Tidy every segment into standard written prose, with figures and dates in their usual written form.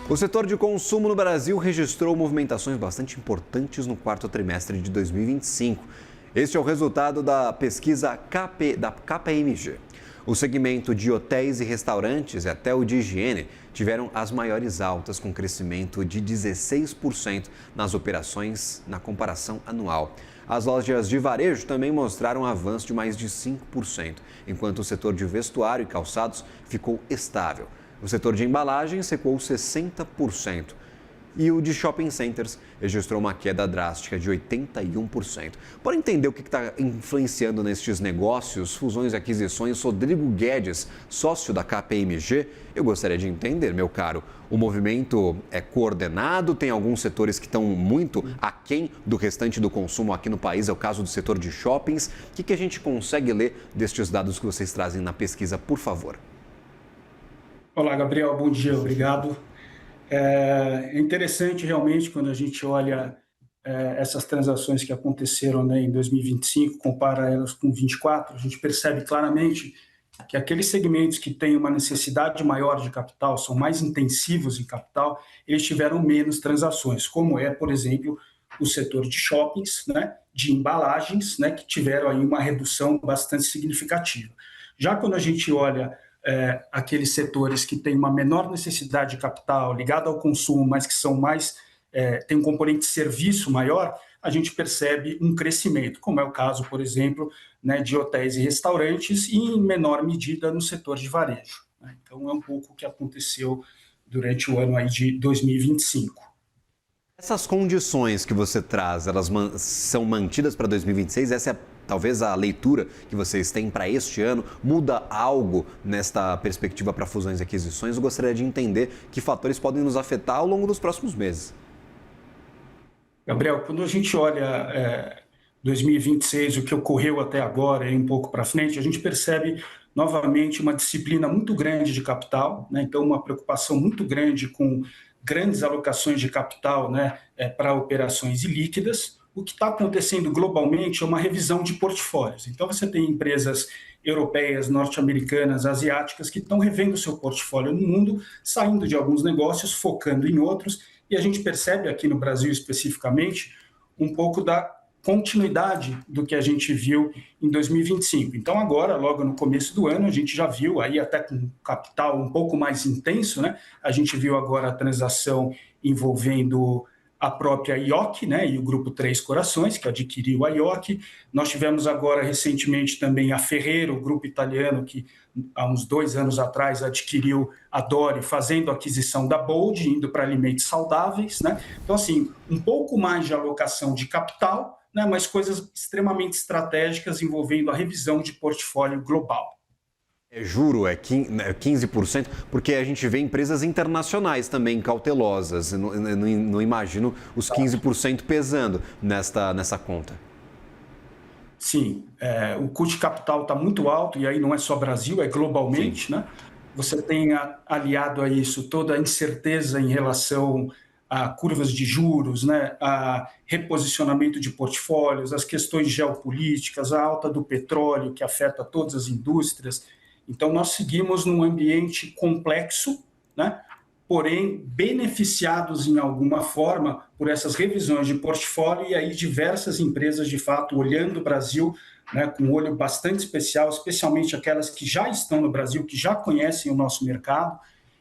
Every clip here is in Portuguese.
O setor de consumo no Brasil registrou movimentações bastante importantes no quarto trimestre de 2025. Este é o resultado da pesquisa da KPMG. O segmento de hotéis e restaurantes e até o de higiene tiveram as maiores altas, com crescimento de 16% nas operações na comparação anual. As lojas de varejo também mostraram um avanço de mais de 5%, enquanto o setor de vestuário e calçados ficou estável. O setor de embalagens recuou 60% e o de shopping centers registrou uma queda drástica de 81%. Para entender o que está influenciando nestes negócios, fusões e aquisições, Rodrigo Guedes, sócio da KPMG, eu gostaria de entender, meu caro, o movimento é coordenado? Tem alguns setores que estão muito aquém do restante do consumo aqui no país, é o caso do setor de shoppings. O que a gente consegue ler destes dados que vocês trazem na pesquisa, por favor? Olá, Gabriel, bom dia, obrigado. É interessante realmente quando a gente olha essas transações que aconteceram, né, em 2025, compara elas com 2024, a gente percebe claramente que aqueles segmentos que têm uma necessidade maior de capital, são mais intensivos em capital, eles tiveram menos transações, como é, por exemplo, o setor de shoppings, né, de embalagens, né, que tiveram aí uma redução bastante significativa. Já quando a gente olha aqueles setores que têm uma menor necessidade de capital, ligado ao consumo, mas que são mais, tem um componente de serviço maior, a gente percebe um crescimento, como é o caso, por exemplo, né, de hotéis e restaurantes e, em menor medida, no setor de varejo. Né? Então, é um pouco o que aconteceu durante o ano aí de 2025. Essas condições que você traz, elas são mantidas para 2026? Essa é talvez a leitura que vocês têm para este ano. Muda algo nesta perspectiva para fusões e aquisições? Eu gostaria de entender que fatores podem nos afetar ao longo dos próximos meses. Gabriel, quando a gente olha 2026, o que ocorreu até agora e um pouco para frente, a gente percebe novamente uma disciplina muito grande de capital, né? Então uma preocupação muito grande com grandes alocações de capital, né, para operações ilíquidas. O que está acontecendo globalmente é uma revisão de portfólios. Então você tem empresas europeias, norte-americanas, asiáticas que estão revendo seu portfólio no mundo, saindo de alguns negócios, focando em outros, e a gente percebe aqui no Brasil especificamente um pouco da continuidade do que a gente viu em 2025. Então agora, logo no começo do ano, a gente já viu, aí até com capital um pouco mais intenso, né? A gente viu agora a transação envolvendo a própria IOC, né, e o Grupo Três Corações, que adquiriu a IOC. Nós tivemos agora recentemente também a Ferrero, o grupo italiano que há uns 2 anos atrás adquiriu a Dori, fazendo a aquisição da Bold, indo para alimentos saudáveis, né? Então, assim, um pouco mais de alocação de capital, né, mas coisas extremamente estratégicas envolvendo a revisão de portfólio global. Juro, é 15%, porque a gente vê empresas internacionais também cautelosas. Eu não imagino os 15% pesando nessa conta. Sim, o custo de capital está muito alto, e aí não é só Brasil, é globalmente, Sim. né? Você tem aliado a isso toda a incerteza em relação a curvas de juros, né? A reposicionamento de portfólios, as questões geopolíticas, a alta do petróleo que afeta todas as indústrias. Então, nós seguimos num ambiente complexo, né? Porém beneficiados em alguma forma por essas revisões de portfólio, e aí diversas empresas, de fato, olhando o Brasil, né, com um olho bastante especial, especialmente aquelas que já estão no Brasil, que já conhecem o nosso mercado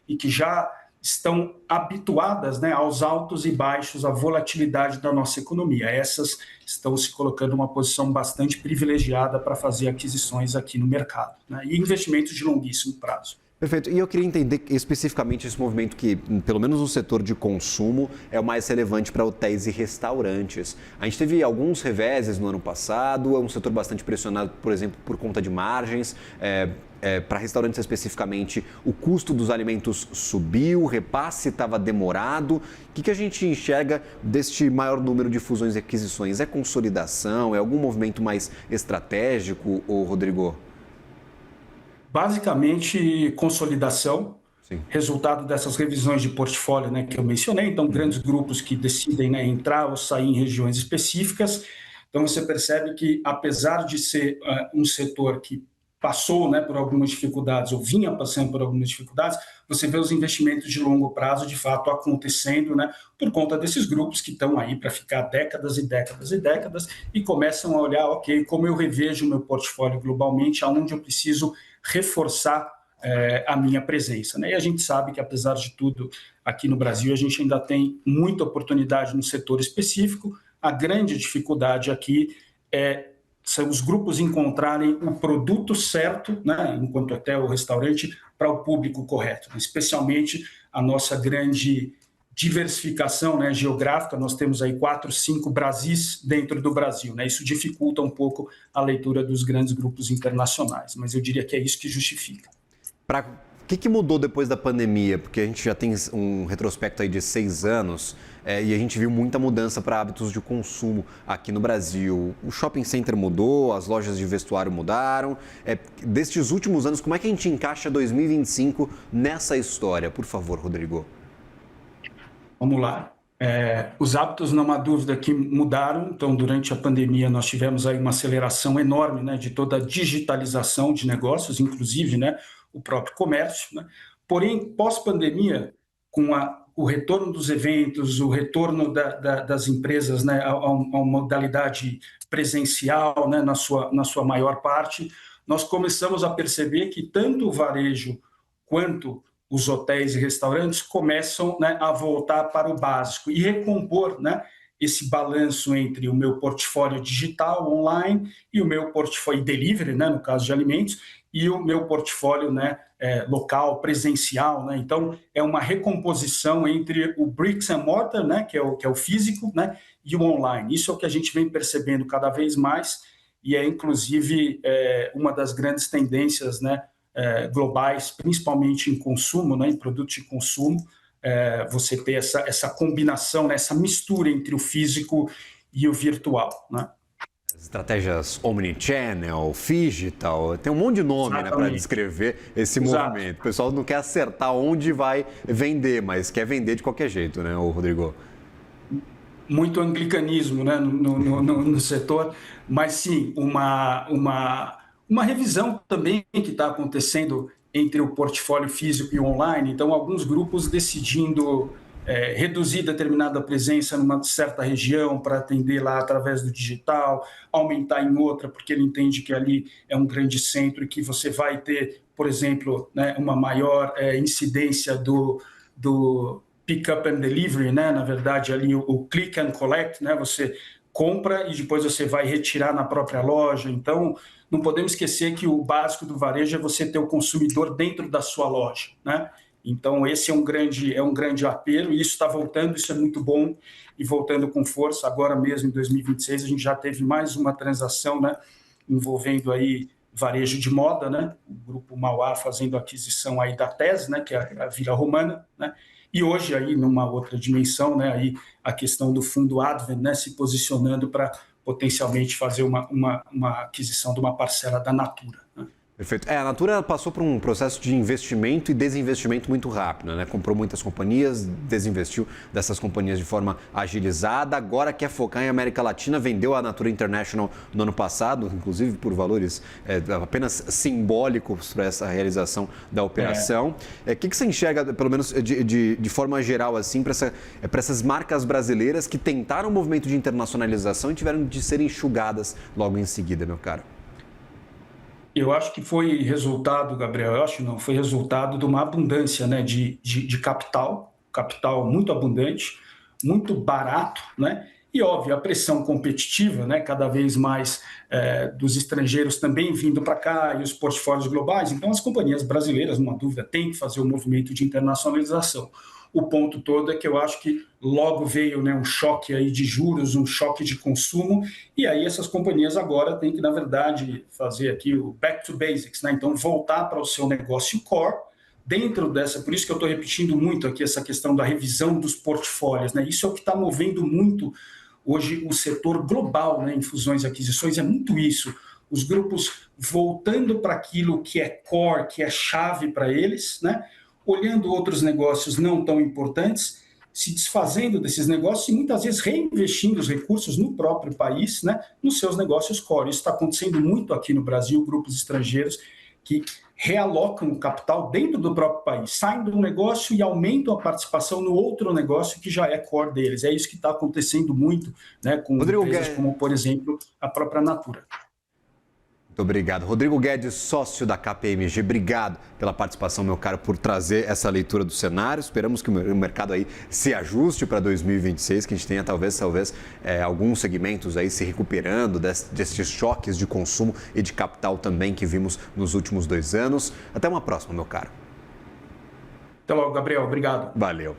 e que já estão habituadas, né, aos altos e baixos, à volatilidade da nossa economia. Essas estão se colocando numa posição bastante privilegiada para fazer aquisições aqui no mercado, né, e investimentos de longuíssimo prazo. Perfeito. E eu queria entender especificamente esse movimento que, pelo menos no setor de consumo, é o mais relevante para hotéis e restaurantes. A gente teve alguns reveses no ano passado, é um setor bastante pressionado, por exemplo, por conta de margens. Para restaurantes especificamente, o custo dos alimentos subiu, o repasse estava demorado. O que a gente enxerga deste maior número de fusões e aquisições? É consolidação? É algum movimento mais estratégico, Rodrigo? Basicamente, consolidação, Sim. resultado dessas revisões de portfólio, né, que eu mencionei. Então, grandes grupos que decidem, né, entrar ou sair em regiões específicas. Então, você percebe que, apesar de ser um setor que passou, né, por algumas dificuldades, ou vinha passando por algumas dificuldades, você vê os investimentos de longo prazo, de fato, acontecendo, né, por conta desses grupos que estão aí para ficar décadas e décadas e décadas, e começam a olhar, ok, como eu revejo o meu portfólio globalmente, aonde eu preciso reforçar a minha presença, né? E a gente sabe que, apesar de tudo, aqui no Brasil, a gente ainda tem muita oportunidade no setor específico. A grande dificuldade aqui são os grupos encontrarem o produto certo, né, enquanto hotel ou restaurante, para o público correto, né? Especialmente a nossa grande diversificação, né, geográfica. Nós temos aí 4, 5 Brasis dentro do Brasil, né? Isso dificulta um pouco a leitura dos grandes grupos internacionais, mas eu diria que é isso que justifica. O que mudou depois da pandemia? Porque a gente já tem um retrospecto aí de 6 anos e a gente viu muita mudança para hábitos de consumo aqui no Brasil. O shopping center mudou, as lojas de vestuário mudaram. Destes últimos anos, como é que a gente encaixa 2025 nessa história? Por favor, Rodrigo. Vamos lá. Os hábitos, não há dúvida que mudaram. Então, durante a pandemia, nós tivemos aí uma aceleração enorme, né, de toda a digitalização de negócios, inclusive, né, o próprio comércio, né? Porém, pós-pandemia, com o retorno dos eventos, o retorno das empresas, né, a uma modalidade presencial, né, na sua maior parte, nós começamos a perceber que tanto o varejo quanto os hotéis e restaurantes começam, né, a voltar para o básico e recompor, né, esse balanço entre o meu portfólio digital, online, e o meu portfólio delivery, né, no caso de alimentos, e o meu portfólio, né, local, presencial, né? Então, é uma recomposição entre o bricks and mortar, né, que é o físico, né, e o online. Isso é o que a gente vem percebendo cada vez mais e é, inclusive, uma das grandes tendências, né, globais, principalmente em consumo, né, em produtos de consumo, você ter essa combinação, né, essa mistura entre o físico e o virtual, né? Estratégias omnichannel, digital, tem um monte de nome, né, para descrever esse movimento. O pessoal não quer acertar onde vai vender, mas quer vender de qualquer jeito, né, Rodrigo? Muito anglicanismo, né, no setor, mas sim, uma revisão também que está acontecendo entre o portfólio físico e o online. Então, alguns grupos decidindo reduzir determinada presença numa certa região para atender lá através do digital, aumentar em outra, porque ele entende que ali é um grande centro e que você vai ter, por exemplo, né, uma maior incidência do pick up and delivery, né? Na verdade, ali o click and collect, né? Você compra e depois você vai retirar na própria loja. Então, não podemos esquecer que o básico do varejo é você ter o consumidor dentro da sua loja, né? Então, esse é um grande apelo e isso está voltando, isso é muito bom e voltando com força. Agora mesmo, em 2026, a gente já teve mais uma transação, né, envolvendo aí varejo de moda, né, o Grupo Mauá fazendo aquisição aí da TES, né, que é a Vila Romana, né, e hoje aí numa outra dimensão, né, aí a questão do fundo Advent, né, se posicionando para potencialmente fazer uma aquisição de uma parcela da Natura, né? Perfeito. A Natura passou por um processo de investimento e desinvestimento muito rápido, né? Comprou muitas companhias, desinvestiu dessas companhias de forma agilizada, agora quer focar em América Latina, vendeu a Natura International no ano passado, inclusive por valores apenas simbólicos para essa realização da operação. O que você enxerga, pelo menos de forma geral, assim, para essas marcas brasileiras que tentaram um movimento de internacionalização e tiveram de ser enxugadas logo em seguida, meu caro? Eu acho que foi resultado, Gabriel, foi resultado de uma abundância, né, de capital muito abundante, muito barato, né, e, óbvio, a pressão competitiva, né, cada vez mais dos estrangeiros também vindo para cá e os portfólios globais. Então, as companhias brasileiras, não há dúvida, têm que fazer o movimento de internacionalização. O ponto todo é que eu acho que logo veio, né, um choque aí de juros, um choque de consumo, e aí essas companhias agora têm que, na verdade, fazer aqui o back to basics, né? Então, voltar para o seu negócio core, dentro dessa, por isso que eu estou repetindo muito aqui essa questão da revisão dos portfólios, né? Isso é o que está movendo muito hoje o setor global, né, em fusões e aquisições, é muito isso. Os grupos voltando para aquilo que é core, que é chave para eles, né? Olhando outros negócios não tão importantes se desfazendo desses negócios e muitas vezes reinvestindo os recursos no próprio país, né, nos seus negócios core. Isso está acontecendo muito aqui no Brasil, grupos estrangeiros que realocam o capital dentro do próprio país, saem do negócio e aumentam a participação no outro negócio que já é core deles. É isso que está acontecendo muito, né, com empresas como, por exemplo, a própria Natura. Muito obrigado. Rodrigo Guedes, sócio da KPMG, obrigado pela participação, meu caro, por trazer essa leitura do cenário. Esperamos que o mercado aí se ajuste para 2026, que a gente tenha talvez alguns segmentos aí se recuperando desses choques de consumo e de capital também que vimos nos últimos 2 anos. Até uma próxima, meu caro. Até logo, Gabriel. Obrigado. Valeu.